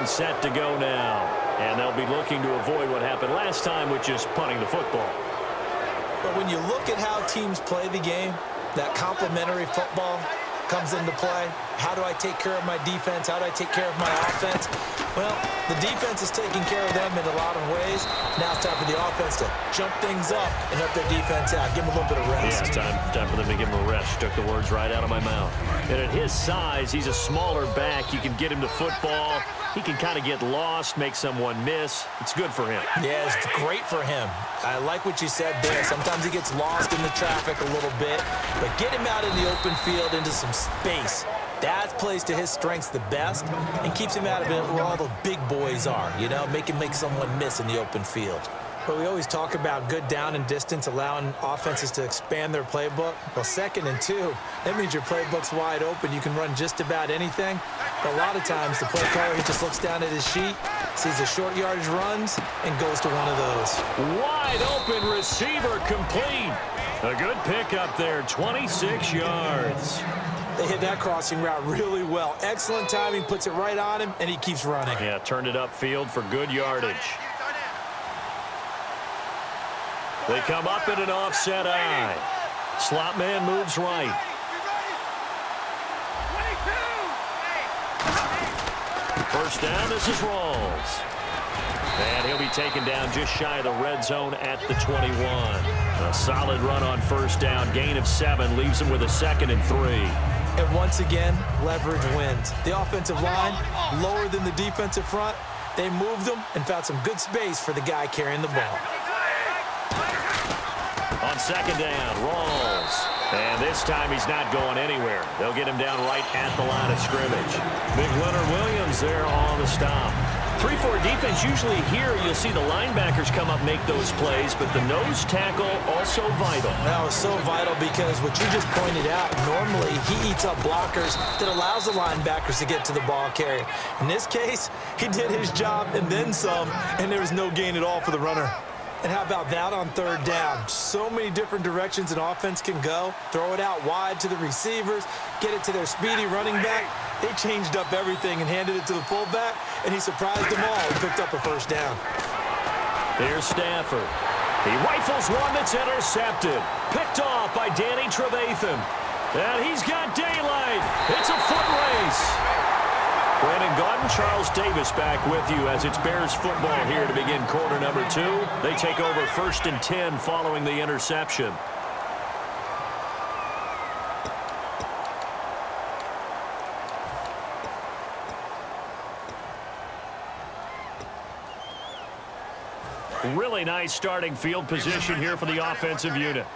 and set to go now. And they'll be looking to avoid what happened last time with just punting the football. But when you look at how teams play the game, that complementary football comes into play. How do I take care of my defense? How do I take care of my offense? Well, the defense is taking care of them in a lot of ways. Now it's time for the offense to jump things up and help their defense out. Give them a little bit of rest. Yeah, time for them to give him a rest. Took the words right out of my mouth. And at his size, he's a smaller back. You can get him to football. He can kind of get lost, make someone miss. It's good for him. Yeah, it's great for him. I like what you said there. Sometimes he gets lost in the traffic a little bit, but get him out in the open field into some space. That plays to his strengths the best and keeps him out of it where all the big boys are, you know, make someone miss in the open field. But we always talk about good down and distance, allowing offenses to expand their playbook. Well, 2nd and 2, that means your playbook's wide open. You can run just about anything. But a lot of times, the play caller, he just looks down at his sheet, sees the short yardage runs, and goes to one of those. Wide open receiver complete. A good pickup there, 26 yards. They hit that crossing route really well. Excellent timing, puts it right on him, and he keeps running. Yeah, turned it upfield for good yardage. They come up in an offset eye. Slot man moves right. First down, this is Rawls. And he'll be taken down just shy of the red zone at the 21. A solid run on first down. Gain of 7 leaves him with a 2nd and 3. And once again, leverage wins. The offensive line, lower than the defensive front. They moved them and found some good space for the guy carrying the ball. On 2nd down, Rawls. And this time he's not going anywhere. They'll get him down right at the line of scrimmage. Big Leonard Williams there on the stop. 3-4 defense, usually here you'll see the linebackers come up make those plays, but the nose tackle also vital. That was so vital because what you just pointed out, normally he eats up blockers that allows the linebackers to get to the ball carrier. In this case, he did his job and then some, and there was no gain at all for the runner. And how about that on 3rd down? So many different directions an offense can go. Throw it out wide to the receivers, get it to their speedy running back. They changed up everything and handed it to the fullback, and he surprised them all and picked up a first down. Here's Stafford. He rifles one that's intercepted. Picked off by Danny Trevathan. And he's got daylight. It's a foot race. Brandon Gaudin, Charles Davis back with you as it's Bears football here to begin quarter number 2. They take over 1st and 10 following the interception. Really nice starting field position here for the offensive unit.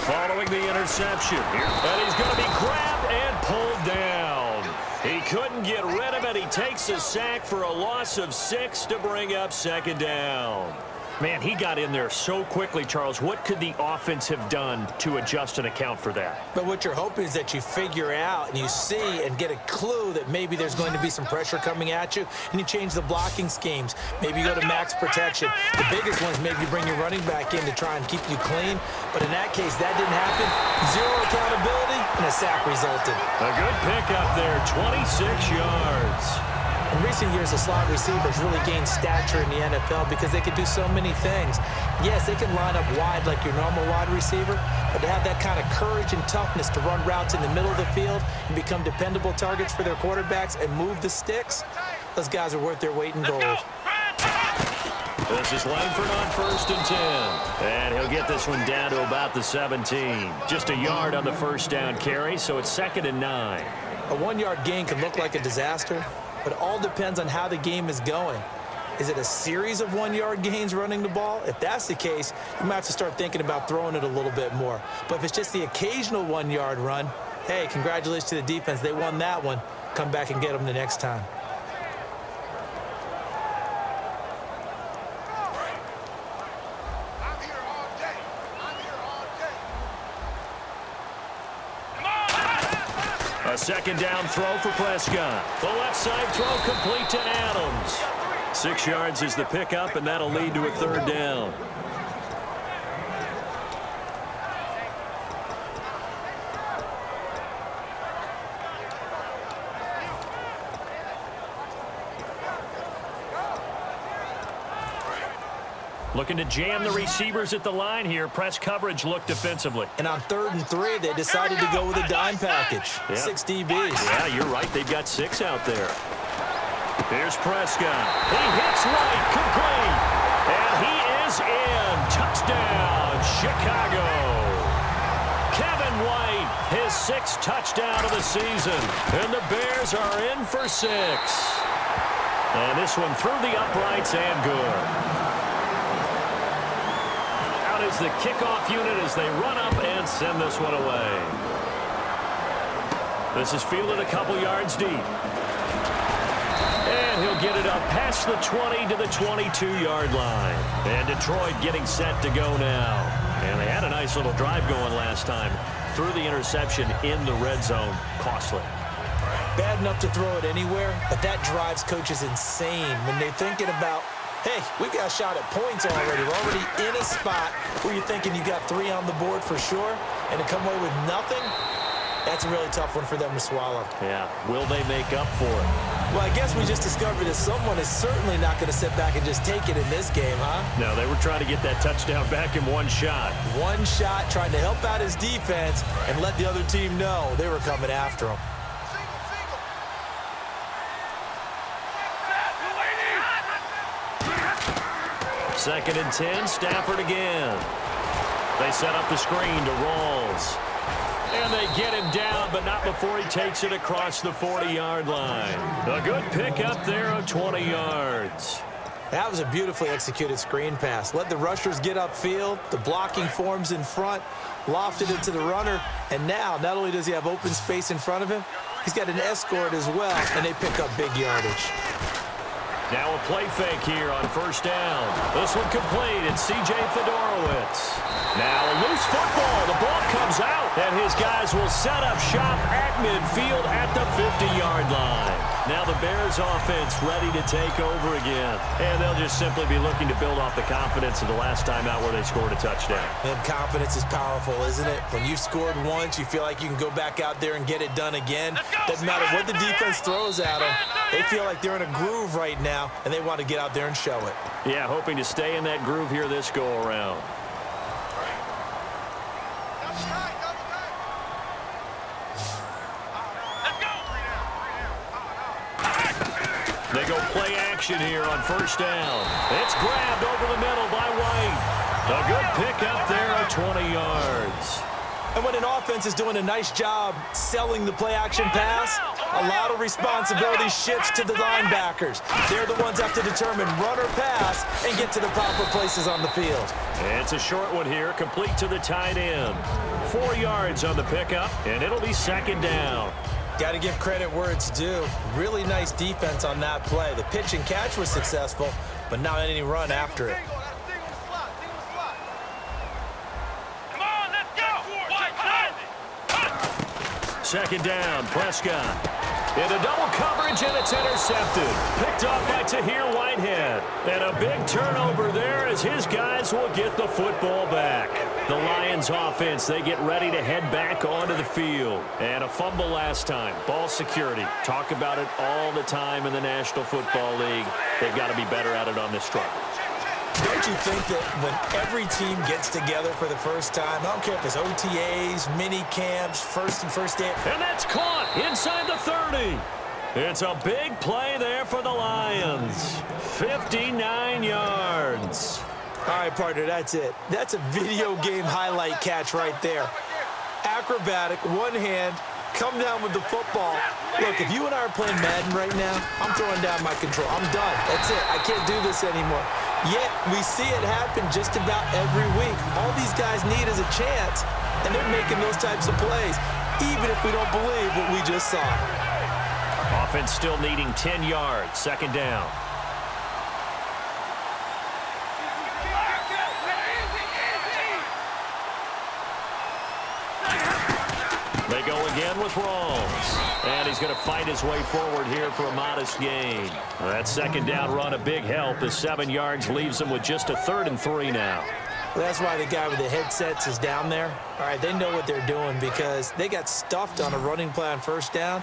Following the interception here. And he's going to be grabbed and pulled down. He couldn't get rid of it. He takes a sack for a loss of 6 to bring up 2nd down. Man, he got in there so quickly, Charles. What could the offense have done to adjust and account for that? But what you're hoping is that you figure out and you see and get a clue that maybe there's going to be some pressure coming at you, and you change the blocking schemes. Maybe you go to max protection. The biggest one is maybe you bring your running back in to try and keep you clean. But in that case, that didn't happen. 0 accountability, and a sack resulted. A good pickup there, 26 yards. In recent years, the slot receivers really gained stature in the NFL because they could do so many things. Yes, they can line up wide like your normal wide receiver, but to have that kind of courage and toughness to run routes in the middle of the field and become dependable targets for their quarterbacks and move the sticks, those guys are worth their weight in gold. This is Langford on 1st and 10. And he'll get this one down to about the 17. Just a yard on the first down carry, so it's 2nd and 9. A 1-yard gain can look like a disaster, but it all depends on how the game is going. Is it a series of 1-yard gains running the ball? If that's the case, you might have to start thinking about throwing it a little bit more. But if it's just the occasional 1-yard run, hey, congratulations to the defense. They won that one. Come back and get them the next time. A 2nd down throw for Prescott. The left side throw complete to Adams. 6 yards is the pickup, and that'll lead to a 3rd down. Looking to jam the receivers at the line here. Press coverage look defensively. And on 3rd and 3, they decided to go with a dime package. Yeah. 6 DBs. Yeah, you're right. They've got 6 out there. Here's Prescott. He hits right, complete. And he is in. Touchdown, Chicago. Kevin White, his 6th touchdown of the season. And the Bears are in for 6. And this one through the uprights and good. Out is the kickoff unit as they run up and send this one away. This is fielded a couple yards deep. And he'll get it up past the 20 to the 22-yard line. And Detroit getting set to go now. And they had a nice little drive going last time. Threw the interception in the red zone. Costly. Bad enough to throw it anywhere, but that drives coaches insane when they're thinking about, hey, we got a shot at points already. We're already in a spot where you're thinking you got 3 on the board for sure, and to come away with nothing, that's a really tough one for them to swallow. Yeah. Will they make up for it? Well, I guess we just discovered that someone is certainly not going to sit back and just take it in this game, huh? No, they were trying to get that touchdown back in one shot. One shot, trying to help out his defense and let the other team know they were coming after him. Second and 10, Stafford again. They set up the screen to Rawls. And they get him down, but not before he takes it across the 40-yard line. A good pick up there of 20 yards. That was a beautifully executed screen pass. Let the rushers get upfield. The blocking forms in front. Lofted it to the runner. And now, not only does he have open space in front of him, he's got an escort as well, and they pick up big yardage. Now a play fake here on first down. This one complete. It's C.J. Fedorowicz. Now a loose football. The ball comes out, and his guys will set up shop at midfield at the 50-yard line. Now the Bears offense ready to take over again. And they'll just simply be looking to build off the confidence of the last time out where they scored a touchdown. And confidence is powerful, isn't it? When you've scored once, you feel like you can go back out there and get it done again. Doesn't matter what the defense throws at them. They feel like they're in a groove right now, and they want to get out there and show it. Yeah, hoping to stay in that groove here this go-around. They go play action here on first down. It's grabbed over the middle by White. A good pick up there at 20 yards. And when an offense is doing a nice job selling the play-action pass, a lot of responsibility shifts to the linebackers. They're the ones that have to determine run or pass and get to the proper places on the field. It's a short one here, complete to the tight end. 4 yards on the pickup, and it'll be second down. Got to give credit where it's due. Really nice defense on that play. The pitch and catch was successful, but not any run after it. Second down, Prescott. Into double coverage, and it's intercepted. Picked off by Tahir Whitehead. And a big turnover there as his guys will get the football back. The Lions offense, they get ready to head back onto the field. And a fumble last time. Ball security. Talk about it all the time in the National Football League. They've got to be better at it on this drive. Don't you think that when every team gets together for the first time, I don't care if it's OTAs, mini camps, first day. And that's caught inside the 30. It's a big play there for the Lions. 59 yards. All right, partner, that's it. That's a video game highlight catch right there. Acrobatic, one hand, come down with the football. Look, if you and I are playing Madden right now, I'm throwing down my control. I'm done. That's it. I can't do this anymore. Yet, we see it happen just about every week. All these guys need is a chance, and they're making those types of plays, even if we don't believe what we just saw. Offense still needing 10 yards. Second down. They go again with Rawls. And he's going to fight his way forward here for a modest gain. That second down run, a big help as 7 yards leaves him with just a 3rd and 3 now. Well, that's why the guy with the headsets is down there. All right, they know what they're doing because they got stuffed on a running play on first down.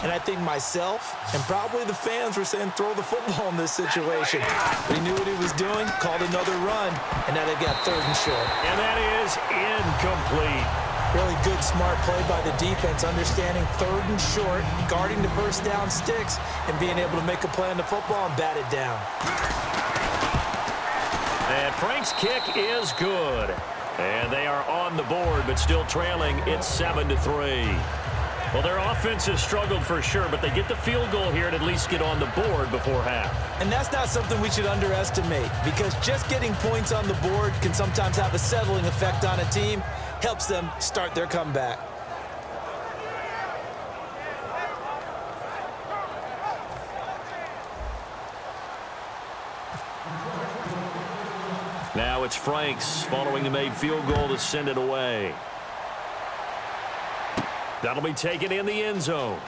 And I think myself and probably the fans were saying throw the football in this situation. But he knew what he was doing, called another run, and now they've got 3rd and short. And that is incomplete. Really good, smart play by the defense, understanding 3rd and short, guarding the first down sticks, and being able to make a play on the football and bat it down. And Frank's kick is good. And they are on the board, but still trailing. It's 7-3. Well, their offense has struggled for sure, but they get the field goal here and at least get on the board before half. And that's not something we should underestimate, because just getting points on the board can sometimes have a settling effect on a team. Helps them start their comeback. Now it's Franks following the made field goal to send it away. That'll be taken in the end zone.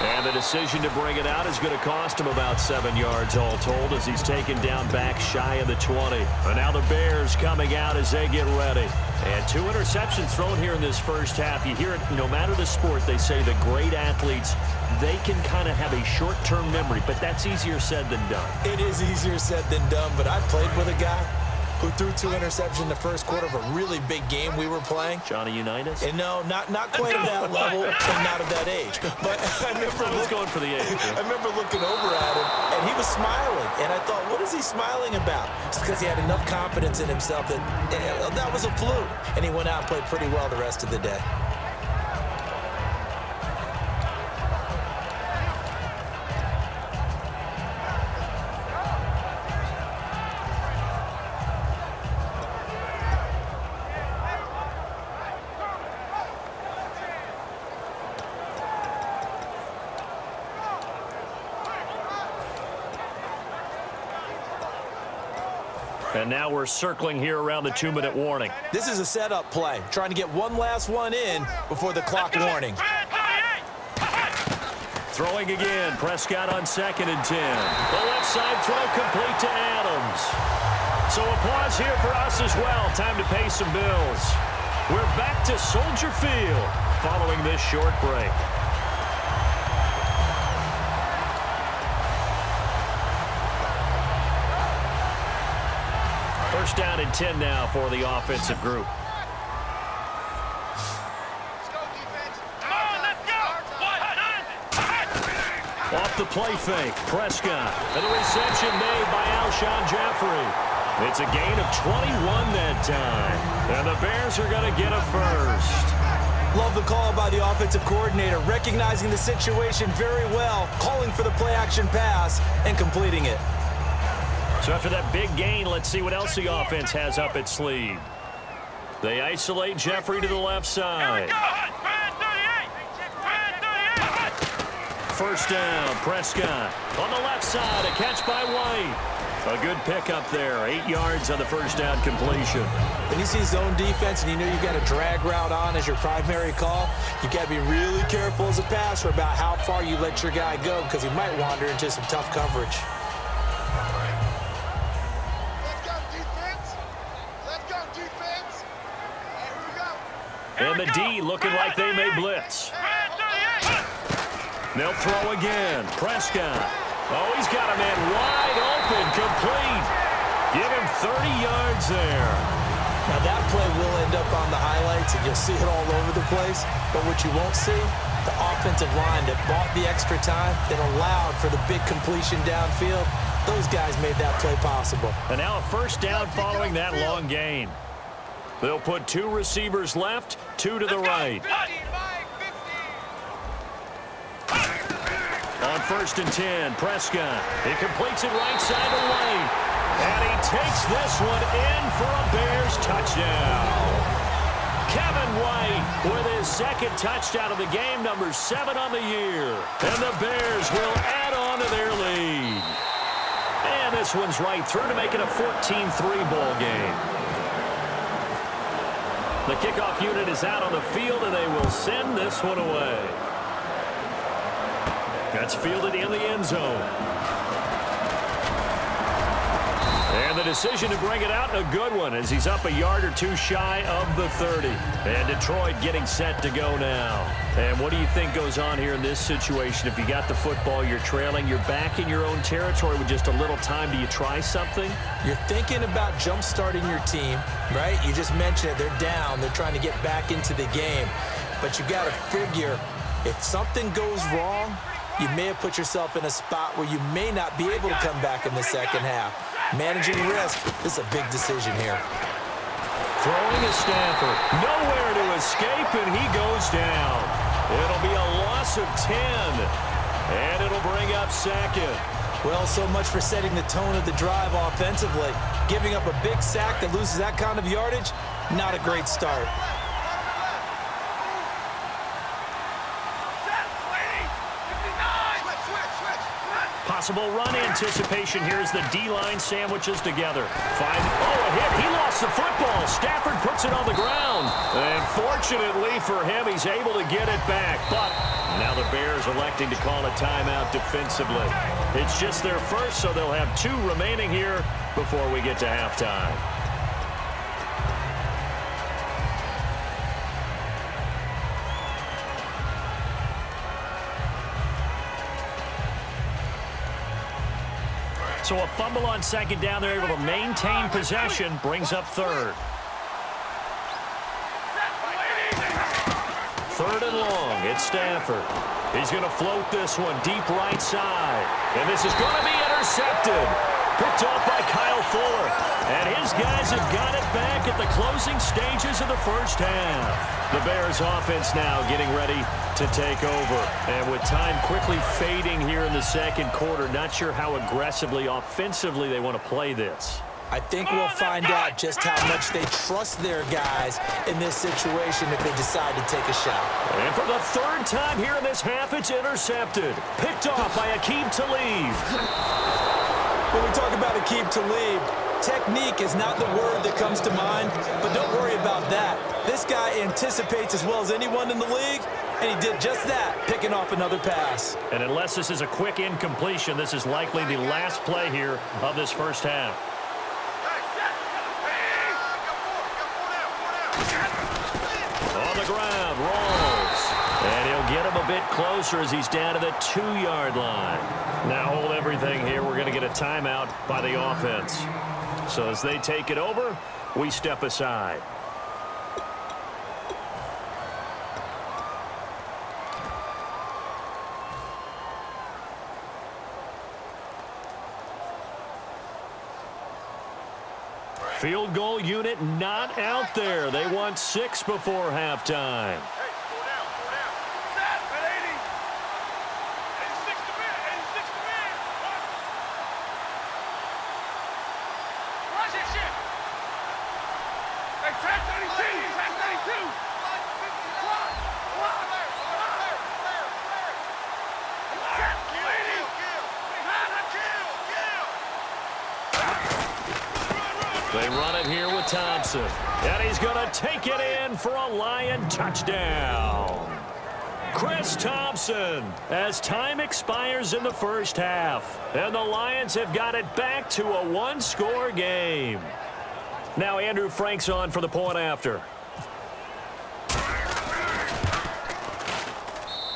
And the decision to bring it out is going to cost him about 7 yards all told as he's taken down back shy of the 20. And now the Bears coming out as they get ready. And 2 interceptions thrown here in this first half. You hear it no matter the sport, they say the great athletes, they can kind of have a short-term memory, but that's easier said than done. It is easier said than done, but I played with a guy who threw 2 interceptions in the first quarter of a really big game we were playing. Johnny Unitas? And no, not quite at that level and not at that age. But I was going for the age. I remember looking over at him, and he was smiling. And I thought, what is he smiling about? It's because he had enough confidence in himself that that was a fluke. And he went out and played pretty well the rest of the day. And now we're circling here around the 2-minute warning. This is a setup play, trying to get one last one in before the clock warning. Throwing again, Prescott on 2nd and 10. The left side throw complete to Adams. So a pause here for us as well. Time to pay some bills. We're back to Soldier Field following this short break. First down and 10 now for the offensive group. Off the play fake, Prescott. And the reception made by Alshon Jeffrey. It's a gain of 21 that time. And the Bears are going to get a first. Love the call by the offensive coordinator, recognizing the situation very well, calling for the play-action pass, and completing it. So after that big gain, let's see what else the offense has up its sleeve. They isolate Jeffrey to the left side. First down, Prescott. On the left side, a catch by White. A good pickup there, 8 yards on the first down completion. When you see zone defense and you know you've got a drag route on as your primary call, you've got to be really careful as a passer about how far you let your guy go because he might wander into some tough coverage. And the D looking like they may blitz. They'll throw again. Prescott. Oh, he's got a man wide open, complete. Give him 30 yards there. Now that play will end up on the highlights, and you'll see it all over the place. But what you won't see, the offensive line that bought the extra time, that allowed for the big completion downfield, those guys made that play possible. And now a first down following that long gain. They'll put 2 receivers left, 2 to the right. On 1st and 10, Prescott. He completes it right side to White. And he takes this one in for a Bears touchdown. Kevin White with his 2nd touchdown of the game, number 7 on the year. And the Bears will add on to their lead. And this one's right through to make it a 14-3 ball game. The kickoff unit is out on the field, and they will send this one away. That's fielded in the end zone. And the decision to bring it out, a good one, as he's up a yard or two shy of the 30. And Detroit getting set to go now. And what do you think goes on here in this situation? If you got the football, you're trailing, you're back in your own territory with just a little time. Do you try something? You're thinking about jump-starting your team, right? You just mentioned it. They're down. They're trying to get back into the game. But you got to figure, if something goes wrong, you may have put yourself in a spot where you may not be able to come back in the second half. Managing risk, this is a big decision here. Throwing is Stafford. Nowhere to escape, and he goes down. It'll be a loss of 10, and it'll bring up second. Well, so much for setting the tone of the drive offensively. Giving up a big sack that loses that kind of yardage, not a great start. Possible run anticipation here as the D-line sandwiches together. A hit. He lost the football. Stafford puts it on the ground. And fortunately for him, he's able to get it back. But now the Bears electing to call a timeout defensively. It's just their first, so they'll have 2 remaining here before we get to halftime. So a fumble on second down. They're able to maintain possession. Brings up third. Third and long. It's Stafford. He's going to float this one deep right side. And this is going to be intercepted. Picked off by Kyle Fuller. And his guys have got it back at the closing stages of the first half. The Bears offense now getting ready to take over. And with time quickly fading here in the second quarter, not sure how aggressively, offensively they want to play this. I think we'll find out just how much they trust their guys in this situation if they decide to take a shot. And for the third time here in this half, it's intercepted. Picked off by Aqib Talib. When we talk about Aqib Talib, technique is not the word that comes to mind, but don't worry about that. This guy anticipates as well as anyone in the league, and he did just that, picking off another pass. And unless this is a quick incompletion, this is likely the last play here of this first half. On the ground, rolls. And he'll get him a bit closer as he's down to the 2-yard line. Now hold everything here. We're going to get a timeout by the offense. So as they take it over, we step aside. Field goal unit not out there. They want 6 before halftime. They run it here with Thompson. And he's going to take it in for a Lion touchdown. Chris Thompson, as time expires in the first half. And the Lions have got it back to a 1-score game. Now Andrew Frank's on for the point after.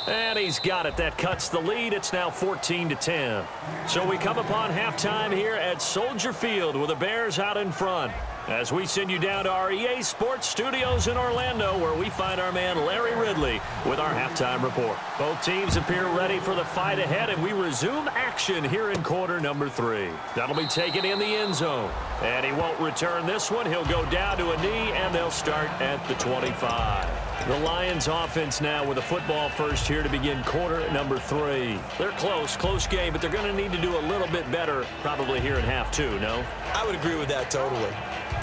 And he's got it. That cuts the lead. It's now 14-10. So we come upon halftime here at Soldier Field with the Bears out in front. As we send you down to our EA Sports Studios in Orlando, where we find our man Larry Ridley with our halftime report. Both teams appear ready for the fight ahead, and we resume action here in quarter number 3. That'll be taken in the end zone. And he won't return this one. He'll go down to a knee, and they'll start at the 25. The Lions offense now with a football first here to begin quarter number 3. They're close game, but they're going to need to do a little bit better probably here in half 2, no? I would agree with that totally.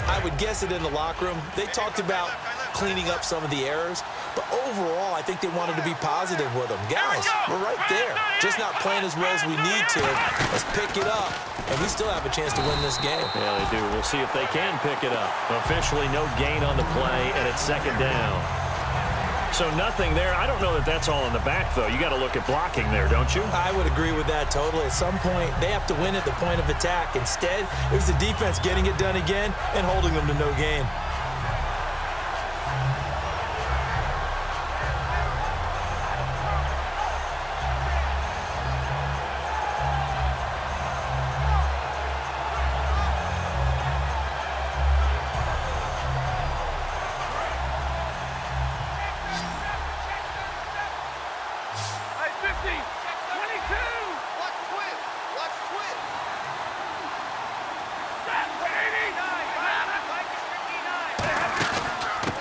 I would guess it in the locker room. They talked about cleaning up some of the errors, but overall, I think they wanted to be positive with them. Guys, we're right there. Just not playing as well as we need to. Let's pick it up, and we still have a chance to win this game. Yeah, they do. We'll see if they can pick it up. Officially, no gain on the play, and it's second down. so nothing there. I don't know that that's all in the back, though. You got to look at blocking there, don't you? I would agree with that totally. At some point, they have to win at the point of attack. Instead, it was the defense getting it done again and holding them to no gain.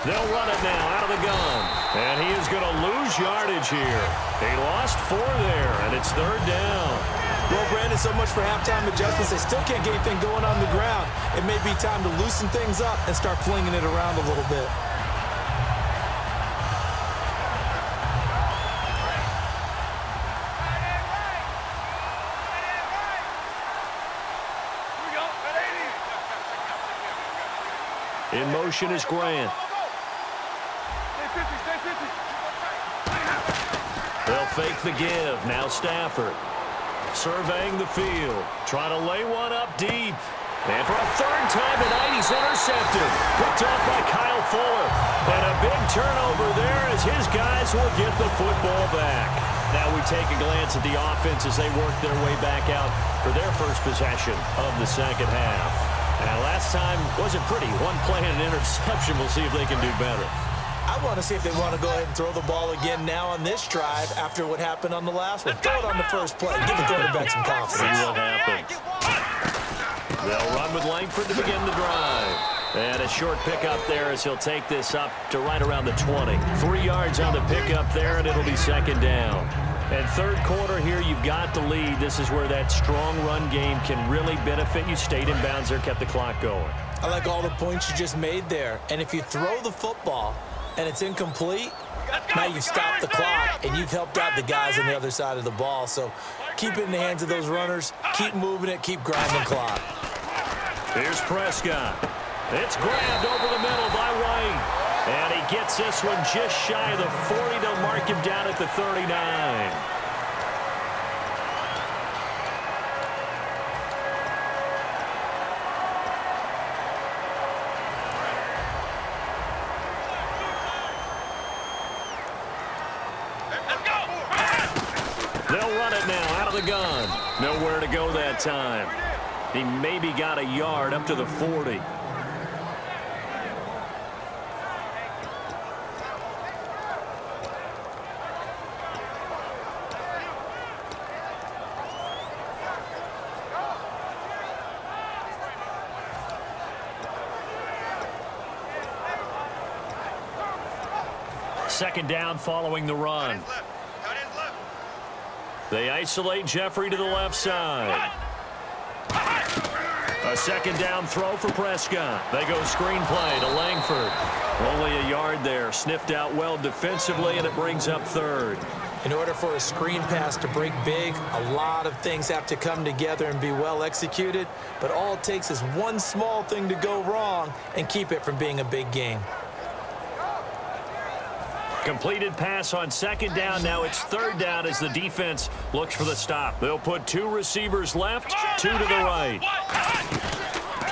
They'll run it now out of the gun. And he is going to lose yardage here. He lost 4 there, and it's 3rd down. Well, Brandon, so much for halftime adjustments. They still can't get anything going on the ground. It may be time to loosen things up and start flinging it around a little bit. In motion is Grant. They'll fake the give. Now Stafford. Surveying the field. Trying to lay one up deep. And for a 3rd time tonight, he's intercepted. Picked off by Kyle Fuller. And a big turnover there as his guys will get the football back. Now we take a glance at the offense as they work their way back out for their first possession of the second half. And last time wasn't pretty. 1 play and an interception. We'll see if they can do better. I want to see if they want to go ahead and throw the ball again now on this drive after what happened on the last one. Throw it on the first play. Give the quarterback some confidence. See what happens. They'll run with Langford to begin the drive. And a short pickup there as he'll take this up to right around the 20. 3 yards on the pickup there, and it'll be 2nd down. And 3rd quarter here, you've got the lead. This is where that strong run game can really benefit you. Stayed in bounds there, kept the clock going. I like all the points you just made there. And if you throw the football and it's incomplete, now you've stopped the clock and you've helped out the guys on the other side of the ball. So keep it in the hands of those runners. Keep moving it. Keep grinding clock. Here's Prescott. It's grabbed over the middle by White. And he gets this one just shy of the 40 to mark him down at the 39. They'll run it now out of the gun. Nowhere to go that time. He maybe got a yard up to the 40. Second down following the run. They isolate Jeffrey to the left side. A second down throw for Prescott. They go screenplay to Langford. Only a yard there. Sniffed out well defensively, and it brings up 3rd. In order for a screen pass to break big, a lot of things have to come together and be well executed. But all it takes is one small thing to go wrong and keep it from being a big game. Completed pass on 2nd down. Now it's 3rd down as the defense looks for the stop. They'll put 2 receivers left, 2 to the right.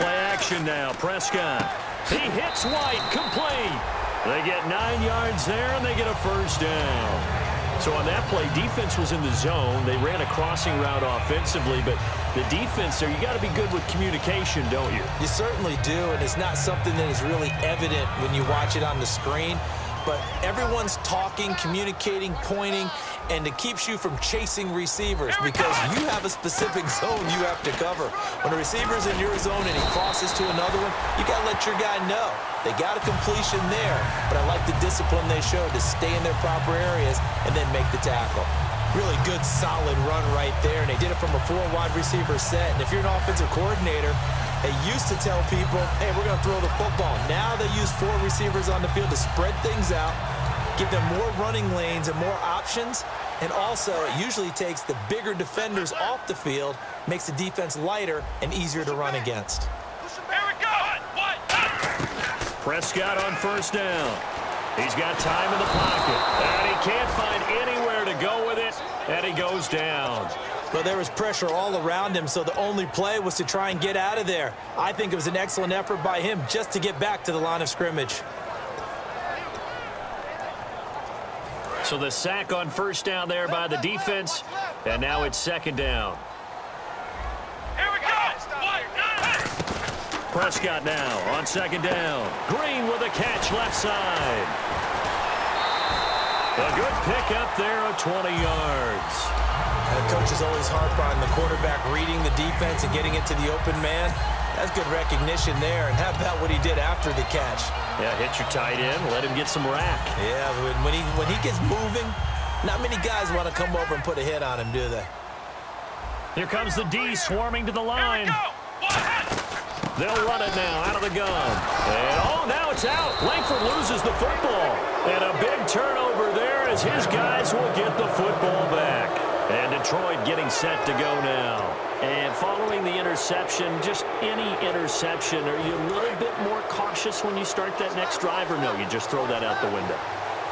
Play action now. Prescott. He hits White. Complete. They get 9 yards there, and they get a 1st down. So on that play, defense was in the zone. They ran a crossing route offensively, but the defense there, you got to be good with communication, don't you? You certainly do, and it's not something that is really evident when you watch it on the screen. But everyone's talking, communicating, pointing, and it keeps you from chasing receivers because you have a specific zone you have to cover. When a receiver's in your zone and he crosses to another one, you got to let your guy know. They got a completion there, but I like the discipline they showed to stay in their proper areas and then make the tackle. Really good, solid run right there, and they did it from a 4 wide receiver set. And if you're an offensive coordinator, they used to tell people, hey, we're going to throw the football. Now they use 4 receivers on the field to spread things out, give them more running lanes and more options, and also it usually takes the bigger defenders off the field, makes the defense lighter and easier to run against. Prescott on 1st down. He's got time in the pocket, and he can't find anywhere to go with it, and he goes down. But there was pressure all around him, so the only play was to try and get out of there. I think it was an excellent effort by him just to get back to the line of scrimmage. So the sack on first down there by the defense, and now it's second down. Here we go. Prescott now on second down. Green with a catch left side. A good pick up there of 20 yards. The coach is always harp on the quarterback reading the defense and getting it to the open man. That's good recognition there. And how about what he did after the catch? Yeah, hit your tight end, let him get some rack. Yeah, when he gets moving, not many guys want to come over and put a hit on him, do they? Here comes the D swarming to the line. They'll run it now out of the gun. And, now it's out. Langford loses the football. And a big turnover there as his guys will get the football back. And Detroit getting set to go now. And following the interception, just any interception, are you a little bit more cautious when you start that next drive, or no, you just throw that out the window?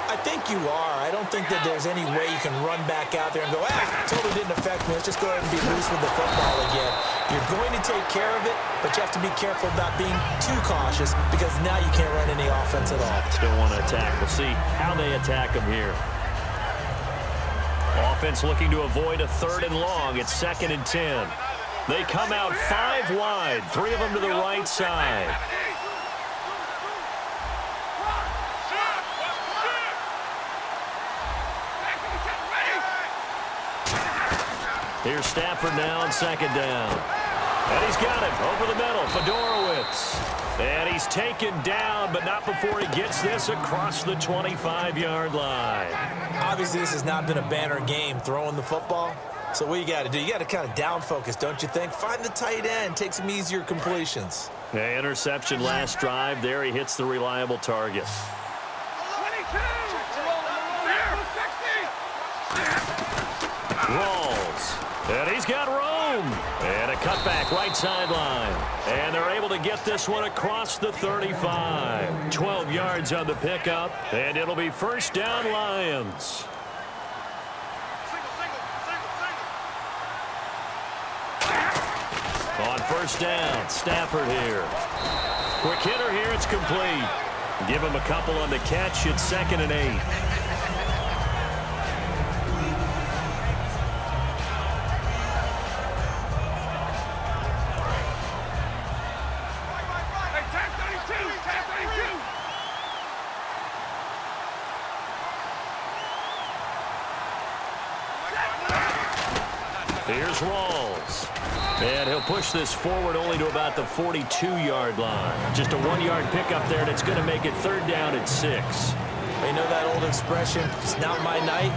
I think you are. I don't think that there's any way you can run back out there and go, totally didn't affect me. Let's just go ahead and be loose with the football again. You're going to take care of it, but you have to be careful about being too cautious because now you can't run any offense at all. Still want to attack. We'll see how they attack them here. Offense looking to avoid a 3rd and long. It's 2nd and 10. They come out 5 wide, 3 of them to the right side. Here's Stafford now on 2nd down. And he's got it over the middle. Fedorowicz. And he's taken down, but not before he gets this across the 25-yard line. Obviously, this has not been a banner game throwing the football. So what you got to do, you got to kind of down focus, don't you think? Find the tight end, take some easier completions. Yeah, interception last drive. There he hits the reliable target. 22. Rolls. And he's got room. And a cutback right sideline. And they're able to get this one across the 35. 12 yards on the pickup. And it'll be first down Lions. On first down, Stafford here. Quick hitter here, it's complete. Give him a couple on the catch. It's 2nd and 8. Here's Rawls. And he'll push this forward only to about the 42-yard line. Just a 1-yard pickup there, and it's going to make it 3rd down at 6. You know that old expression, it's not my night?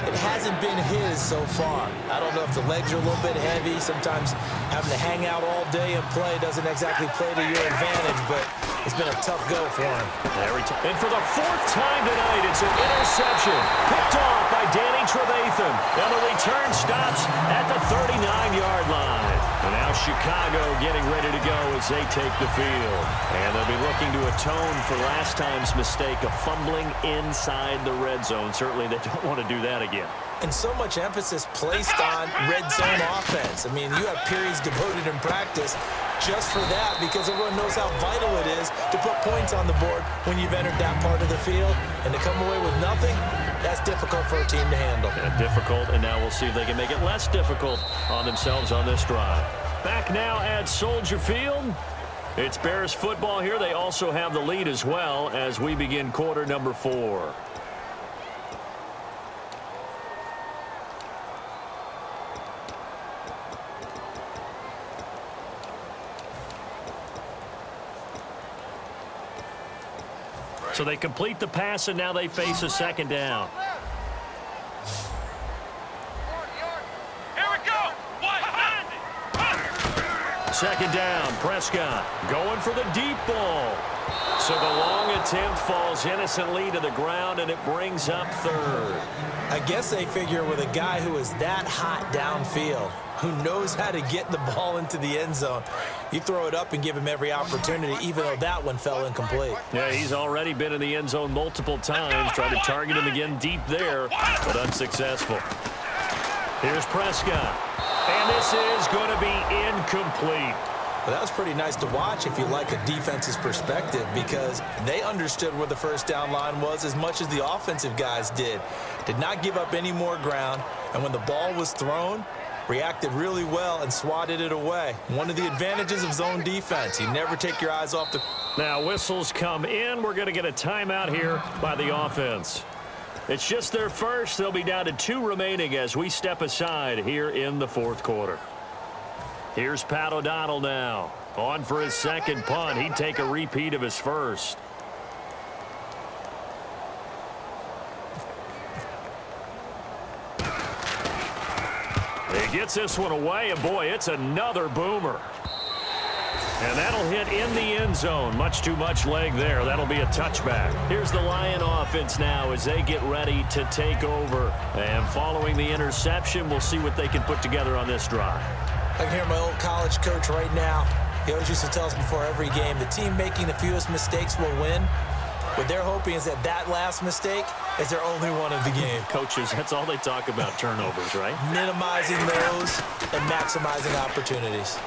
It hasn't been his so far. I don't know if the legs are a little bit heavy. Sometimes having to hang out all day and play doesn't exactly play to your advantage, but it's been a tough go for him. And for the 4th time tonight, it's an interception. Picked off by Danny Trevathan. And the return stops at the 39-yard line. And now Chicago getting ready to go as they take the field. And they'll be looking to atone for last time's mistake of fumbling inside the red zone. Certainly they don't want to do that again. And so much emphasis placed on red zone offense. I mean, you have periods devoted in practice just for that because everyone knows how vital it is to put points on the board when you've entered that part of the field. And to come away with nothing, that's difficult for a team to handle. And difficult, and now we'll see if they can make it less difficult on themselves on this drive. Back now at Soldier Field. It's Bears football here. They also have the lead as well as we begin quarter number 4. So they complete the pass, and now they face a 2nd down. Here we go. 2nd down, Prescott going for the deep ball. So the long attempt falls innocently to the ground, and it brings up 3rd. I guess they figure with a guy who is that hot downfield, who knows how to get the ball into the end zone. You throw it up and give him every opportunity, even though that one fell incomplete. Yeah, he's already been in the end zone multiple times. Tried to target him again deep there, but unsuccessful. Here's Prescott. And this is going to be incomplete. Well, that was pretty nice to watch if you like a defense's perspective, because they understood where the first down line was as much as the offensive guys did. Did not give up any more ground, and when the ball was thrown, reacted really well and swatted it away. One of the advantages of zone defense. You never take your eyes off the... Now whistles come in. We're going to get a timeout here by the offense. It's just their first. They'll be down to 2 remaining as we step aside here in the fourth quarter. Here's Pat O'Donnell now. On for his second punt. He'd take a repeat of his first. He gets this one away, and boy, it's another boomer. And that'll hit in the end zone. Much too much leg there. That'll be a touchback. Here's the Lion offense now as they get ready to take over. And following the interception, we'll see what they can put together on this drive. I can hear my old college coach right now. He always used to tell us before every game, the team making the fewest mistakes will win. What they're hoping is that that last mistake is their only one of the game. Coaches, that's all they talk about, turnovers, right? Minimizing those and maximizing opportunities.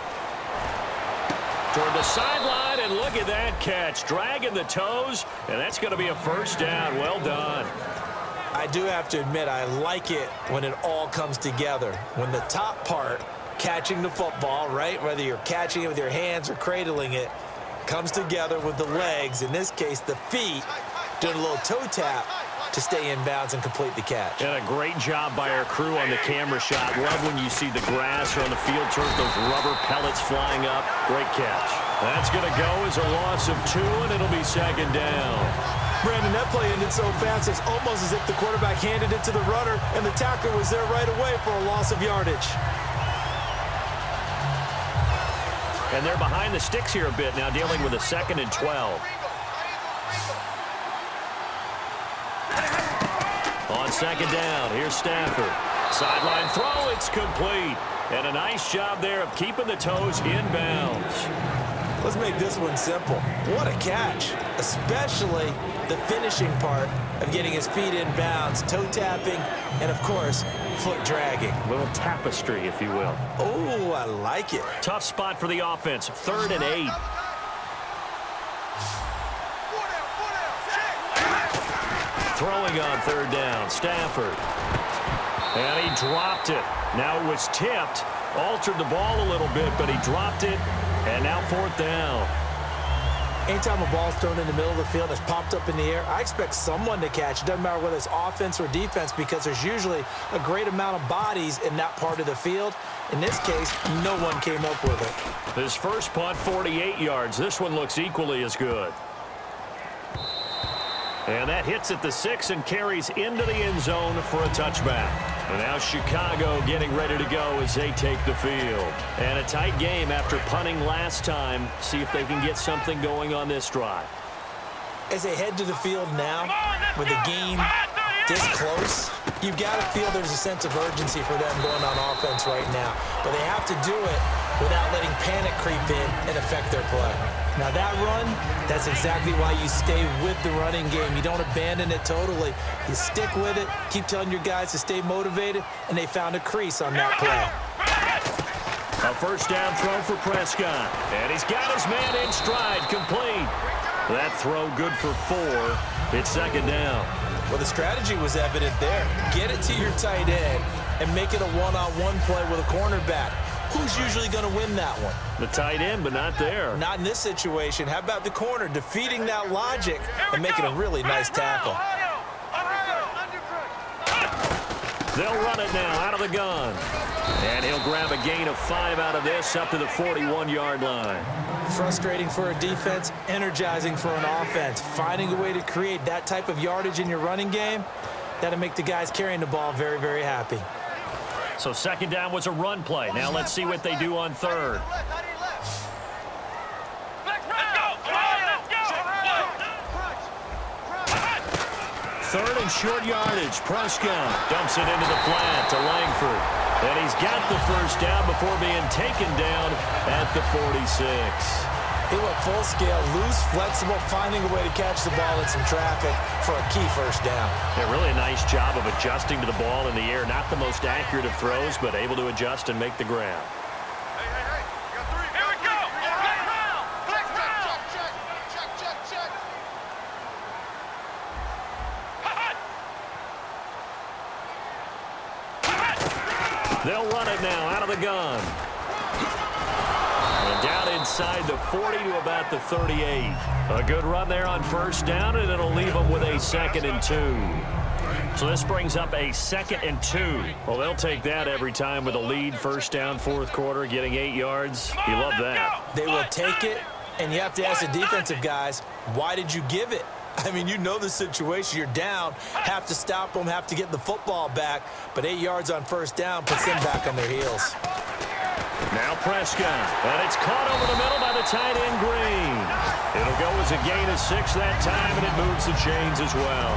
Toward the sideline, and look at that catch. Dragging the toes, and that's going to be a first down. Well done. I do have to admit, I like it when it all comes together. When the top part, catching the football, right, whether you're catching it with your hands or cradling it, comes together with the legs, in this case the feet, doing a little toe tap to stay in bounds and complete the catch. And a great job by our crew on the camera shot. Love when you see the grass or on the field turf, those rubber pellets flying up. Great catch. That's going to go as a loss of 2, and it'll be second down. Brandon, that play ended so fast, it's almost as if the quarterback handed it to the runner and the tackler was there right away for a loss of yardage. And they're behind the sticks here a bit now, dealing with a 2nd and 12. On second down, here's Stafford. Sideline throw, it's complete. And a nice job there of keeping the toes in bounds. Let's make this one simple. What a catch, especially the finishing part of getting his feet in bounds, toe tapping, and of course, foot dragging. A little tapestry, if you will. Oh, I like it. Tough spot for the offense, 3rd and 8. Throwing on 3rd down, Stafford. And he dropped it. Now it was tipped, altered the ball a little bit, but he dropped it, and now 4th down. Anytime a ball's thrown in the middle of the field that's popped up in the air, I expect someone to catch. It doesn't matter whether it's offense or defense, because there's usually a great amount of bodies in that part of the field. In this case, no one came up with it. His first punt, 48 yards. This one looks equally as good. And that hits at the 6 and carries into the end zone for a touchback. And now Chicago getting ready to go as they take the field. And a tight game after punting last time. See if they can get something going on this drive. As they head to the field now, with the game this close, you've got to feel there's a sense of urgency for them going on offense right now. But they have to do it without letting panic creep in and affect their play. Now that run, that's exactly why you stay with the running game. You don't abandon it totally. You stick with it, keep telling your guys to stay motivated, and they found a crease on that play. A first down throw for Prescott. And he's got his man in stride, complete. That throw good for 4. It's second down. Well, the strategy was evident there. Get it to your tight end and make it a one-on-one play with a cornerback. Who's usually going to win that one? The tight end, but not there. Not in this situation. How about the corner defeating that logic and making a really nice tackle? They'll run it now out of the gun. And he'll grab a gain of 5 out of this up to the 41-yard line. Frustrating for a defense, energizing for an offense. Finding a way to create that type of yardage in your running game, that'll make the guys carrying the ball very, very happy. So second down was a run play. Now let's see what they do on 3rd. third and short yardage. Prescott dumps it into the flat to Langford. And he's got the first down before being taken down at the 46. He went full scale, loose, flexible, finding a way to catch the ball in some traffic for a key first down. Yeah, really a nice job of adjusting to the ball in the air. Not the most accurate of throws, but able to adjust and make the grab. Hey, hey, hey. You got three. Here we go. Flex round. Flex round. Check. They'll run it now out of the gun. And down inside the 40 to about the 38. A good run there on first down, and it'll leave them with a 2nd and 2. So this brings up a 2nd and 2. Well, they'll take that every time with a lead. First down, fourth quarter, getting 8 yards. You love that. They will take it, and you have to ask the defensive guys, why did you give it? I mean, you know the situation. You're down, have to stop them, have to get the football back. But 8 yards on first down puts them back on their heels. Now Prescott, and it's caught over the middle by the tight end Green. It'll go as a gain of 6 that time, and it moves the chains as well.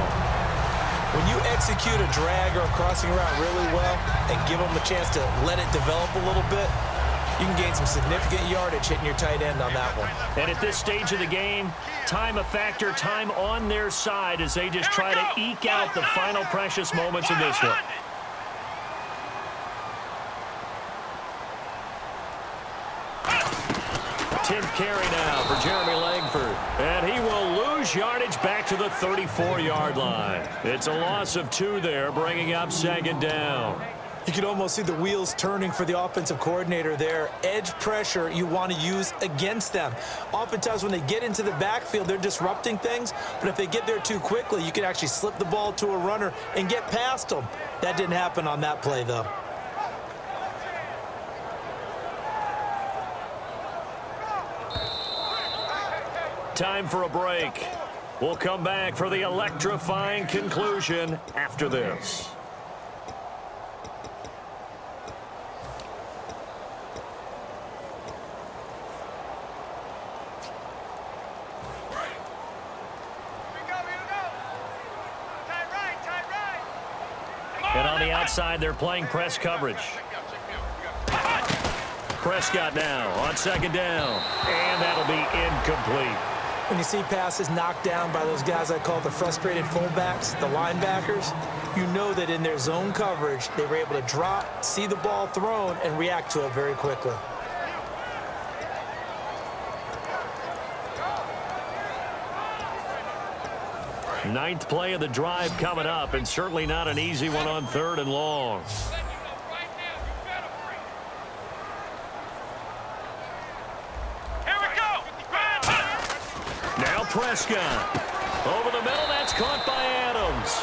When you execute a drag or a crossing route really well and give them a chance to let it develop a little bit, you can gain some significant yardage hitting your tight end on that one. And at this stage of the game, time a factor, time on their side as they just try to eke out the final precious moments of this one. Tenth carry now for Jeremy Langford. And he will lose yardage back to the 34-yard line. It's a loss of 2 there, bringing up 2nd down. You can almost see the wheels turning for the offensive coordinator there. Edge pressure you want to use against them. Oftentimes when they get into the backfield, they're disrupting things. But if they get there too quickly, you can actually slip the ball to a runner and get past them. That didn't happen on that play, though. Time for a break. We'll come back for the electrifying conclusion after this. And on the outside, they're playing press coverage. Prescott now on 2nd down. And that'll be incomplete. When you see passes knocked down by those guys I call the frustrated fullbacks, the linebackers, you know that in their zone coverage, they were able to drop, see the ball thrown, and react to it very quickly. Ninth play of the drive coming up, and certainly not an easy one on 3rd and long. Here we go. Now Prescott. Over the middle, that's caught by Adams.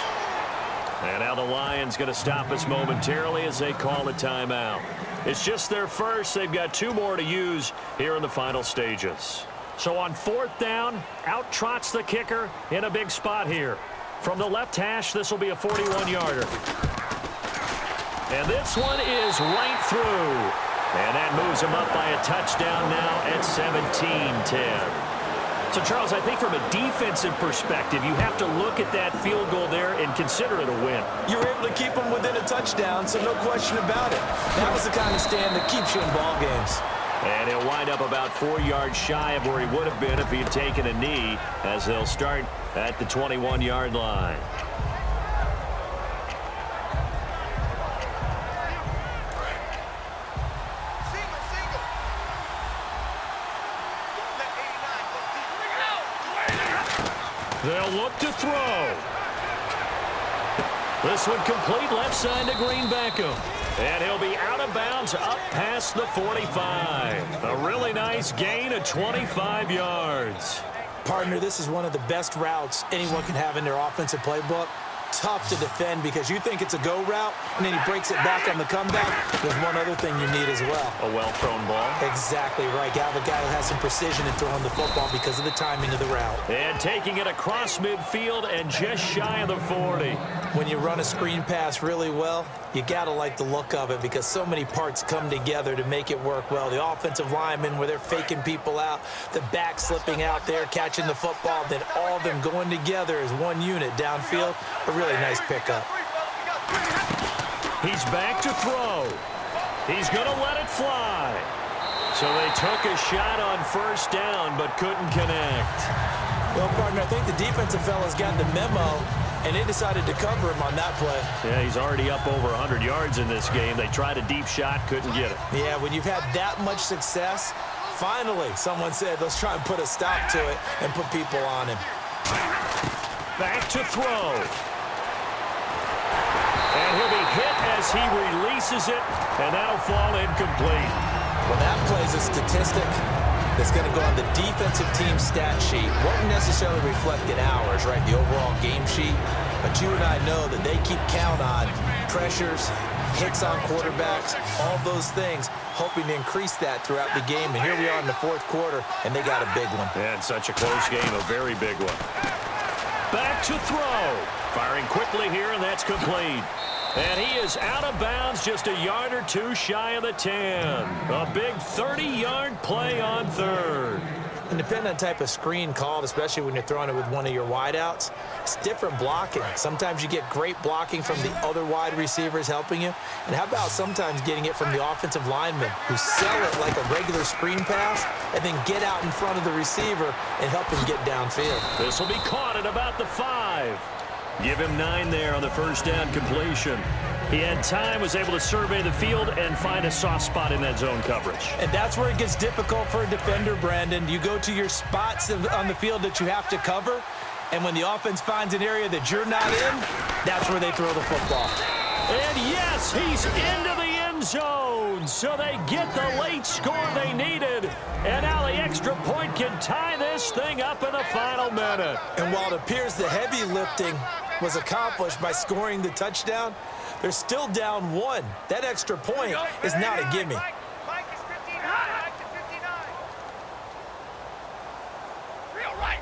And now the Lions going to stop us momentarily as they call a timeout. It's just their first. They've got 2 more to use here in the final stages. So on 4th down, out trots the kicker in a big spot here. From the left hash, this will be a 41-yarder. And this one is right through. And that moves him up by a touchdown now at 17-10. So, Charles, I think from a defensive perspective, you have to look at that field goal there and consider it a win. You were able to keep them within a touchdown, so no question about it. That was the kind of stand that keeps you in ball games. And he'll wind up about 4 yards shy of where he would have been if he had taken a knee, as they'll start at the 21-yard line. They'll look to throw. This one complete left side to Green Beckham. And he'll be out of bounds up past the 45. A really nice gain of 25 yards. Partner, this is one of the best routes anyone can have in their offensive playbook. tough to defend because you think it's a go route, and then he breaks it back on the comeback. There's one other thing you need as well. A well-thrown ball. Exactly right. You have a guy who has some precision in throwing the football because of the timing of the route. And taking it across midfield and just shy of the 40. When you run a screen pass really well, you got to like the look of it because so many parts come together to make it work well. The offensive linemen where they're faking people out, the back slipping out there, catching the football, then all of them going together as one unit downfield. A really nice pickup. He's back to throw. He's going to let it fly. So they took a shot on first down but couldn't connect. Well, partner, I think the defensive fellas got the memo, and they decided to cover him on that play. Yeah, he's already up over 100 yards in this game. They tried a deep shot, couldn't get it. Yeah, when you've had that much success, finally someone said, let's try and put a stop to it and put people on him. Back to throw. And he'll be hit as he releases it, and that'll fall incomplete. Well, that plays a statistic that's going to go on the defensive team stat sheet. Won't necessarily reflect in ours, right, the overall game sheet. But you and I know that they keep count on pressures, hits on quarterbacks, all those things, hoping to increase that throughout the game. And here we are in the fourth quarter, and they got a big one. Yeah, it's such a close game, a very big one. Back to throw. Firing quickly here, and that's complete. And he is out of bounds, just a yard or two shy of the 10. A big 30-yard play on third. And depending on the type of screen called, especially when you're throwing it with one of your wideouts, it's different blocking. Sometimes you get great blocking from the other wide receivers helping you. And how about sometimes getting it from the offensive linemen who sell it like a regular screen pass and then get out in front of the receiver and help him get downfield. This will be caught at about the 5. Give him 9 there on the first down completion. He had time, was able to survey the field and find a soft spot in that zone coverage. And that's where it gets difficult for a defender, Brandon. You go to your spots on the field that you have to cover, and when the offense finds an area that you're not in, that's where they throw the football. And yes, he's into the end zone, so they get the late score they needed. And now the extra point can tie this thing up in the final minute. And while it appears the heavy lifting was accomplished by scoring the touchdown, they're still down 1. That extra point is not a gimme. Mike is 59. Mike is 59. Real right.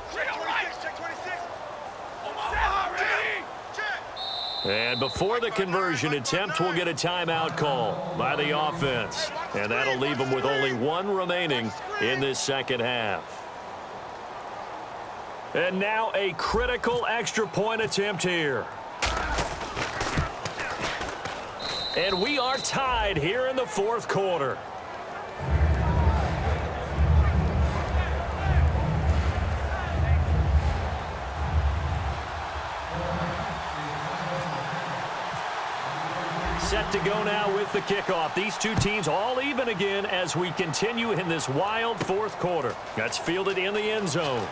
Check 26. And before the conversion attempt, we'll get a timeout call by the offense. And that'll leave them with only 1 remaining in this second half. And now a critical extra point attempt here. And we are tied here in the fourth quarter. Set to go now with the kickoff. These two teams all even again as we continue in this wild fourth quarter. That's fielded in the end zone.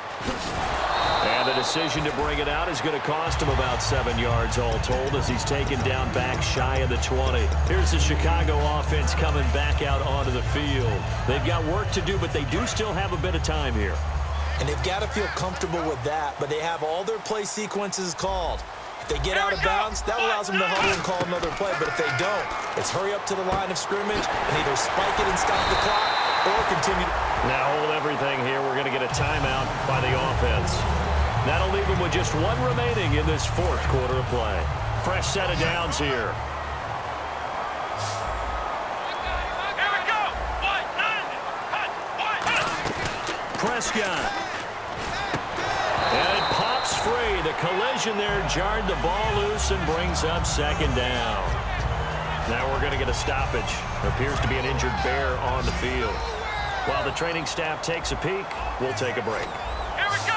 And the decision to bring it out is going to cost him about 7 yards all told as he's taken down back shy of the 20. Here's the Chicago offense coming back out onto the field. They've got work to do, but they do still have a bit of time here. And they've got to feel comfortable with that, but they have all their play sequences called. If they get out of bounds, that allows them to huddle and call another play. But if they don't, it's hurry up to the line of scrimmage and either spike it and stop the clock or continue. Now hold everything here. We're going to get a timeout by the offense. That'll leave them with just 1 remaining in this fourth quarter of play. Fresh set of downs here. Here we go. Prescott. And it pops free. The collision there jarred the ball loose and brings up second down. Now we're going to get a stoppage. There appears to be an injured bear on the field. While the training staff takes a peek, we'll take a break. Here we go.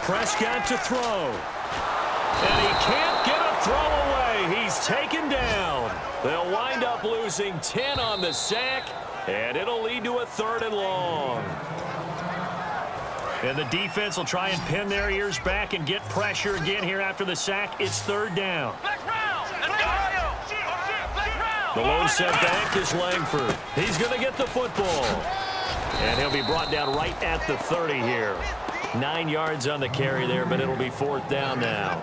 Prescott to throw. And he can't get a throw away. He's taken down. They'll wind up losing 10 on the sack, and it'll lead to a 3rd and long. And the defense will try and pin their ears back and get pressure again here after the sack. It's 3rd down. The lone set back is Langford. He's going to get the football. And he'll be brought down right at the 30 here. 9 yards on the carry there, but it'll be 4th down now.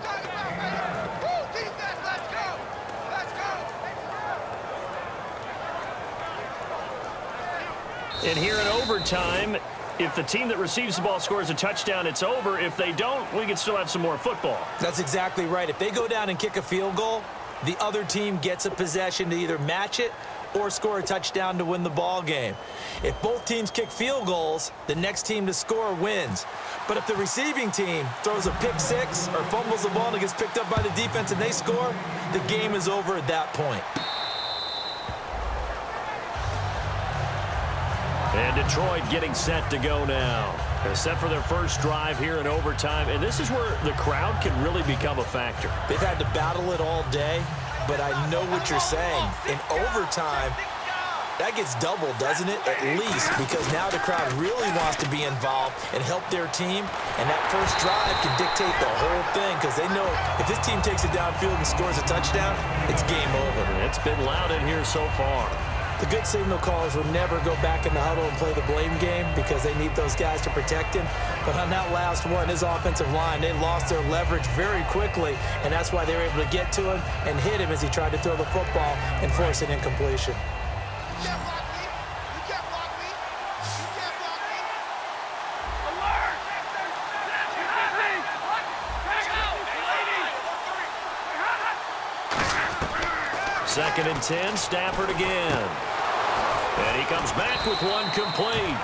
And here in overtime, if the team that receives the ball scores a touchdown, it's over. If they don't, we can still have some more football. That's exactly right. If they go down and kick a field goal, the other team gets a possession to either match it or score a touchdown to win the ball game. If both teams kick field goals, the next team to score wins. But if the receiving team throws a pick six or fumbles the ball and it gets picked up by the defense and they score, the game is over at that point. And Detroit getting set to go now. They're set for their first drive here in overtime, and this is where the crowd can really become a factor. They've had to battle it all day, but I know what you're saying. In overtime, that gets doubled, doesn't it? At least, because now the crowd really wants to be involved and help their team, and that first drive can dictate the whole thing because they know if this team takes it downfield and scores a touchdown, it's game over. It's been loud in here so far. The good signal callers will never go back in the huddle and play the blame game because they need those guys to protect him. But on that last one, his offensive line, they lost their leverage very quickly, and that's why they were able to get to him and hit him as he tried to throw the football and force an incompletion. Second and 10, Stafford again. And he comes back with one complete.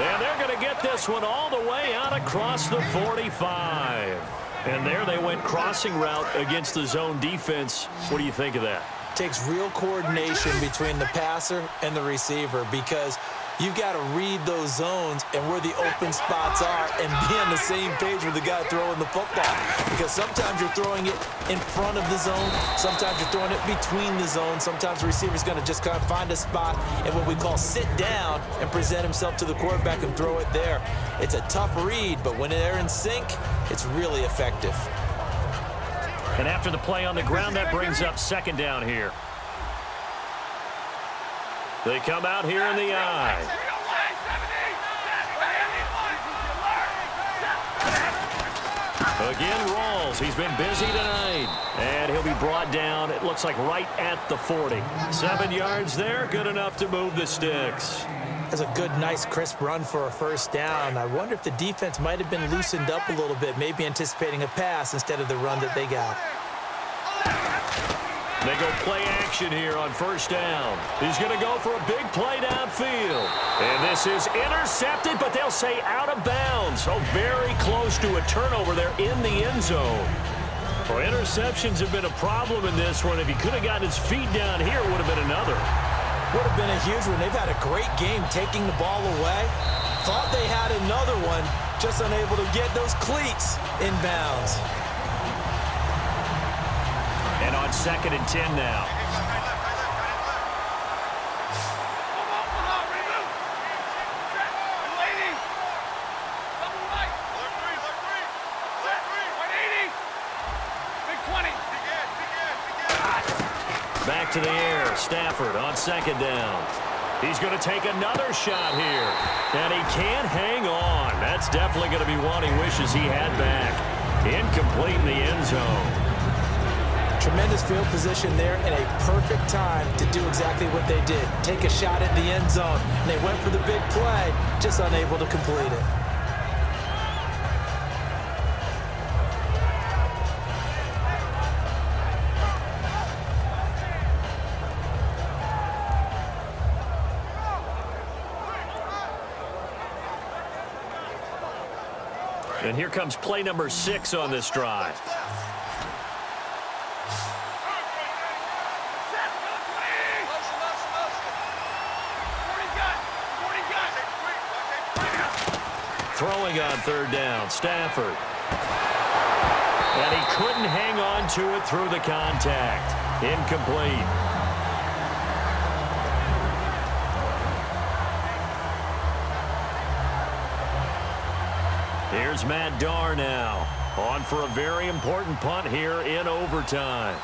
And they're going to get this one all the way out across the 45. And there they went crossing route against the zone defense. What do you think of that? Takes real coordination between the passer and the receiver because you've got to read those zones and where the open spots are and be on the same page with the guy throwing the football. Because sometimes you're throwing it in front of the zone. Sometimes you're throwing it between the zones. Sometimes the receiver's going to just kind of find a spot and what we call sit down and present himself to the quarterback and throw it there. It's a tough read, but when they're in sync, it's really effective. And after the play on the ground, that brings up second down here. They come out here in the eye. Again, Rawls. He's been busy tonight. And he'll be brought down, it looks like, right at the 40. 7 yards there, good enough to move the sticks. That's a good, nice, crisp run for a first down. I wonder if the defense might have been loosened up a little bit, maybe anticipating a pass instead of the run that they got. They go play action here on first down. He's going to go for a big play downfield. And this is intercepted, but they'll say out of bounds. So very close to a turnover there in the end zone. Well, interceptions have been a problem in this one. If he could have gotten his feet down here, it would have been another. Would have been a huge one. They've had a great game taking the ball away. Thought they had another one, just unable to get those cleats in bounds. And on second and 10 now. Back to the air. Stafford on second down. He's going to take another shot here. And he can't hang on. That's definitely going to be one he wishes he had back. Incomplete in the end zone. Tremendous field position there and a perfect time to do exactly what they did. Take a shot at the end zone. And they went for the big play, just unable to complete it. And here comes play number 6 on this drive. Throwing on third down, Stafford. And he couldn't hang on to it through the contact. Incomplete. Here's Matt Darr now, on for a very important punt here in overtime.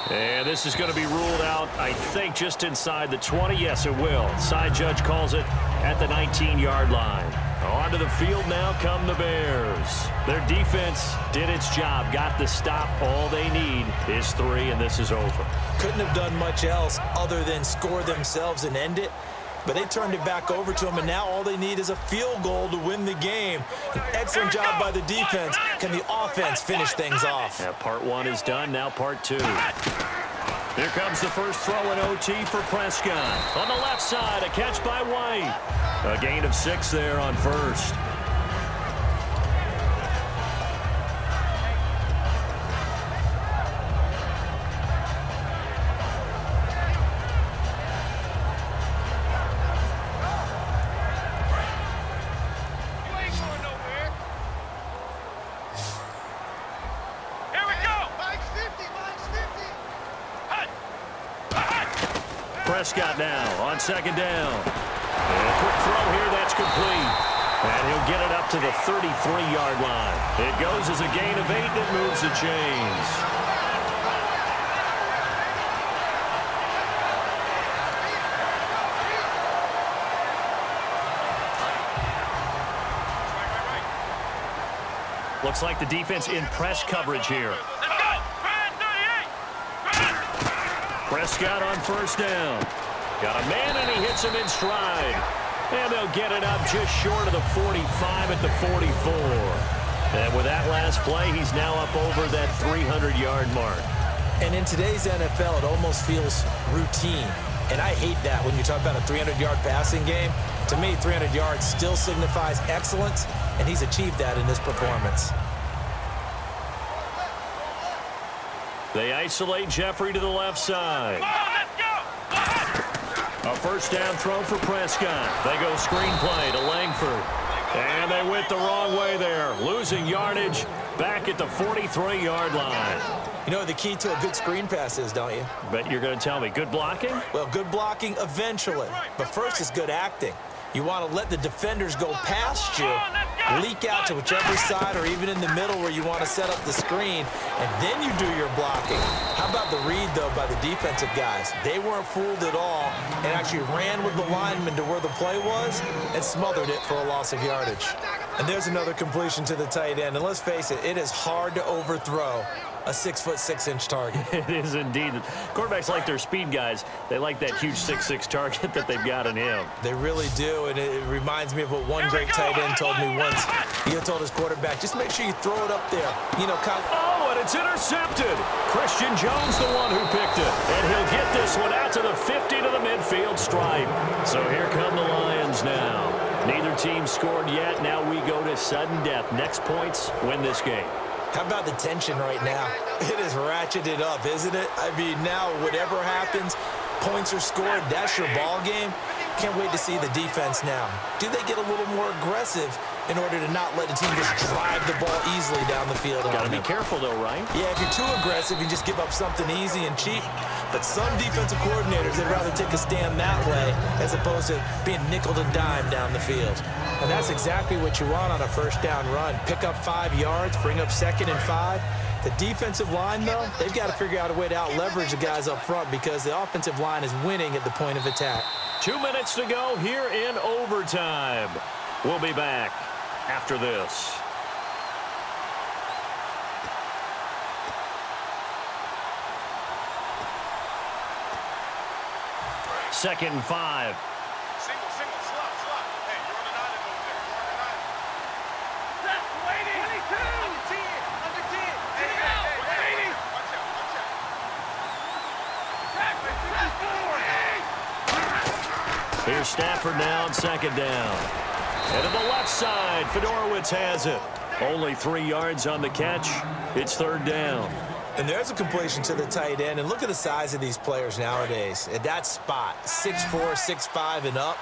And this is going to be ruled out, I think, just inside the 20. Yes, it will. Side judge calls it at the 19-yard line. Onto the field now come the Bears. Their defense did its job, got the stop. All they need is 3, and this is over. Couldn't have done much else other than score themselves and end it. But they turned it back over to them, and now all they need is a field goal to win the game. An excellent job by the defense. Can the offense finish things off? Yeah, part 1 is done, now part 2. Here comes the first throw in OT for Prescott. On the left side, a catch by White. A gain of 6 there on first. Prescott now on second down. And a quick throw here, that's complete. And he'll get it up to the 33-yard line. It goes as a gain of 8 that moves the chains. Looks like the defense in press coverage here. Prescott on first down. Got a man, and he hits him in stride. And they'll get it up just short of the 45 at the 44. And with that last play, he's now up over that 300-yard mark. And in today's NFL, it almost feels routine. And I hate that when you talk about a 300-yard passing game. To me, 300 yards still signifies excellence, and he's achieved that in this performance. They isolate Jeffrey to the left side. A first down throw for Prescott. They go screenplay to Langford. And they went the wrong way there. Losing yardage back at the 43-yard line. You know what the key to a good screen pass is, don't you? Bet you're going to tell me. Good blocking? Well, good blocking eventually. But first is good acting. You want to let the defenders go past you, leak out to whichever side or even in the middle where you want to set up the screen, and then you do your blocking. How about the read, though, by the defensive guys? They weren't fooled at all and actually ran with the lineman to where the play was and smothered it for a loss of yardage. And there's another completion to the tight end. And let's face it, it is hard to overthrow a 6'6" target. It is indeed. Quarterbacks like their speed guys. They like that huge 6'6" target that they've got in him. They really do, and it reminds me of what one great tight end told me once. He told his quarterback, just make sure you throw it up there. You know, kind of. Oh, and it's intercepted. Christian Jones, the one who picked it. And he'll get this one out to the 50 to the midfield stripe. So here come the Lions now. Neither team scored yet. Now we go to sudden death. Next points win this game. How about the tension right now? It is ratcheted up, isn't it? I mean, now whatever happens, points are scored, that's your ball game. Can't wait to see the defense now. Do they get a little more aggressive in order to not let the team just drive the ball easily down the field? Got to be careful, though, right? Yeah, if you're too aggressive, you just give up something easy and cheap. But some defensive coordinators, they'd rather take a stand that way as opposed to being nickeled and dimed down the field. And that's exactly what you want on a first down run. Pick up 5 yards, bring up 2nd and 5. The defensive line, though, they've got to figure out a way to out-leverage the guys up front because the offensive line is winning at the point of attack. 2 minutes to go here in overtime. We'll be back after this. Second and 5. Single, slot. Hey, you're on the 9 over there. You're on the 9. Set, waiting. 22. Under 10. Hey. Watch out. Here's Stafford now on second down. And to the left side, Fedorowicz has it. Only 3 yards on the catch. It's third down. And there's a completion to the tight end. And look at the size of these players nowadays. At that spot, 6'4", 6'5", and up.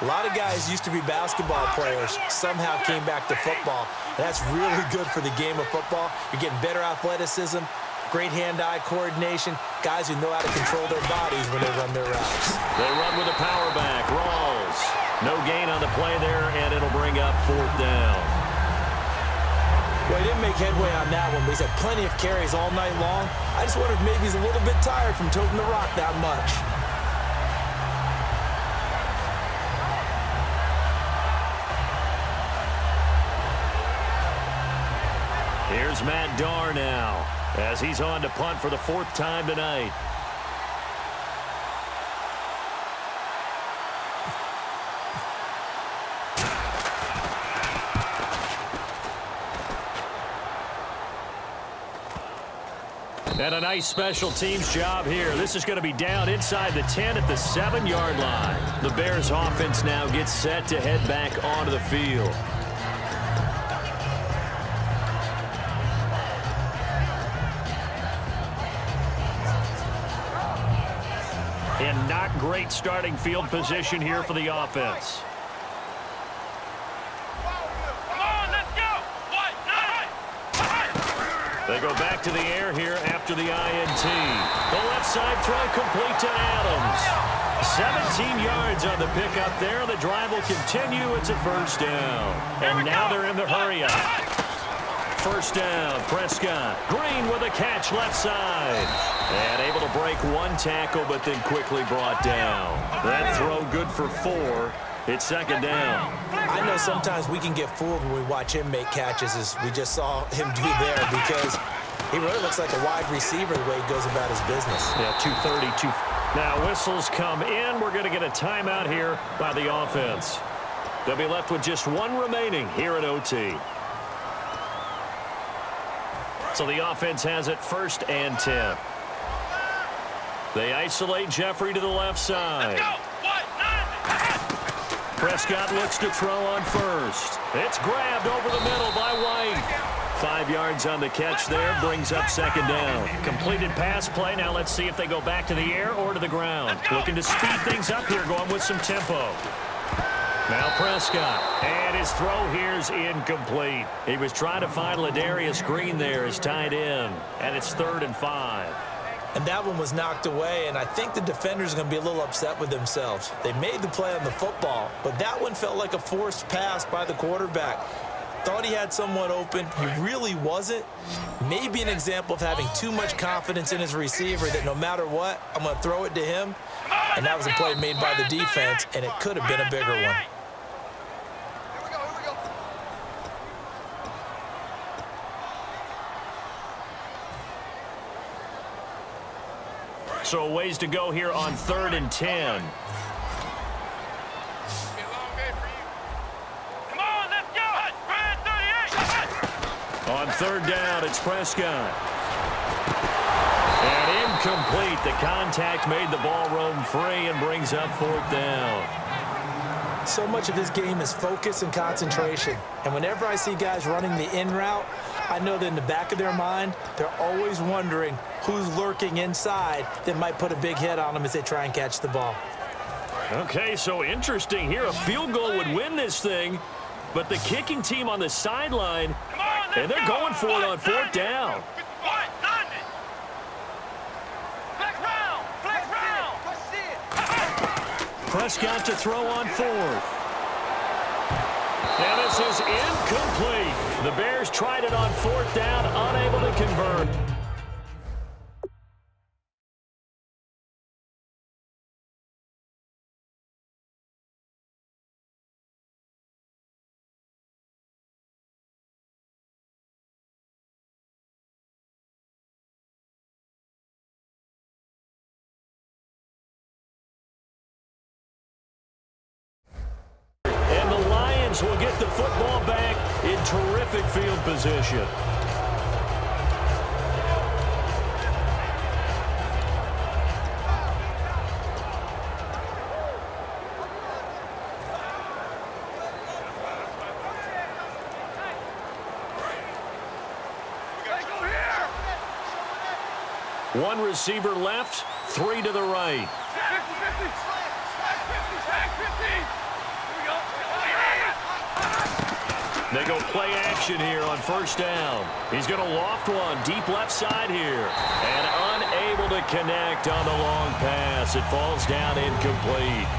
A lot of guys used to be basketball players, somehow came back to football. And that's really good for the game of football. You're getting better athleticism, great hand-eye coordination, guys who know how to control their bodies when they run their routes. They run with a power back. Rawls. No gain on the play there, and it'll bring up fourth down. Well, he didn't make headway on that one, but he's had plenty of carries all night long. I just wonder if maybe he's a little bit tired from toting the rock that much. Here's Matt Darr now as he's on to punt for the 4th time tonight. And a nice special teams job here. This is going to be down inside the 10 at the 7-yard line. The Bears offense now gets set to head back onto the field. And not great starting field position here for the offense. They go back to the air here after the INT. The left side throw complete to Adams. 17 yards on the pickup there. The drive will continue. It's a first down. And now they're in the hurry-up. First down, Prescott. Green with a catch left side. And able to break one tackle, but then quickly brought down. That throw good for 4. It's second down. I know sometimes we can get fooled when we watch him make catches, as we just saw him do there, because he really looks like a wide receiver the way he goes about his business. Yeah, 232. Now whistles come in. We're going to get a timeout here by the offense. They'll be left with just 1 remaining here at OT. So the offense has it 1st and 10. They isolate Jeffrey to the left side. Prescott looks to throw on first. It's grabbed over the middle by White. 5 yards on the catch there, brings up second down. Completed pass play. Now let's see if they go back to the air or to the ground. Looking to speed things up here, going with some tempo. Now Prescott, and his throw here's incomplete. He was trying to find Ladarius Green there as tight end, and it's 3rd and 5. And that one was knocked away, and I think the defenders are going to be a little upset with themselves. They made the play on the football, but that one felt like a forced pass by the quarterback. Thought he had someone open. He really wasn't. Maybe an example of having too much confidence in his receiver that no matter what, I'm going to throw it to him. And that was a play made by the defense, and it could have been a bigger one. So a ways to go here on 3rd and 10. On 3rd down, it's Prescott. And incomplete. The contact made the ball roam free and brings up 4th down. So much of this game is focus and concentration. And whenever I see guys running the in route, I know that in the back of their mind, they're always wondering who's lurking inside that might put a big hit on them as they try and catch the ball. Okay, so interesting here. A field goal would win this thing, but the kicking team on the sideline, and they're going for it on 4th down. Prescott to throw on 4th. And this is incomplete. The Bears tried it on 4th down, unable to convert. Will get the football back in terrific field position. One receiver left, 3 to the right. They go play action here on 1st down. He's going to loft one deep left side here. And unable to connect on the long pass. It falls down incomplete.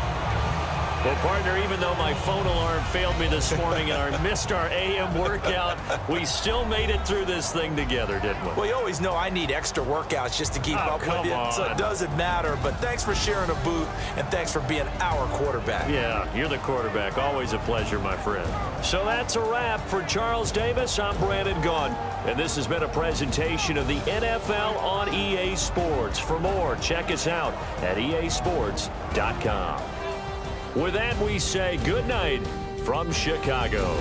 Well, partner, even though my phone alarm failed me this morning and I missed our AM workout, we still made it through this thing together, didn't we? Well, you always know I need extra workouts just to keep up with come you, on. so it doesn't matter. But thanks for sharing a boot, and thanks for being our quarterback. Yeah, you're the quarterback. Always a pleasure, my friend. So that's a wrap for Charles Davis. I'm Brandon Gaudin, and this has been a presentation of the NFL on EA Sports. For more, check us out at easports.com. With that, we say good night from Chicago.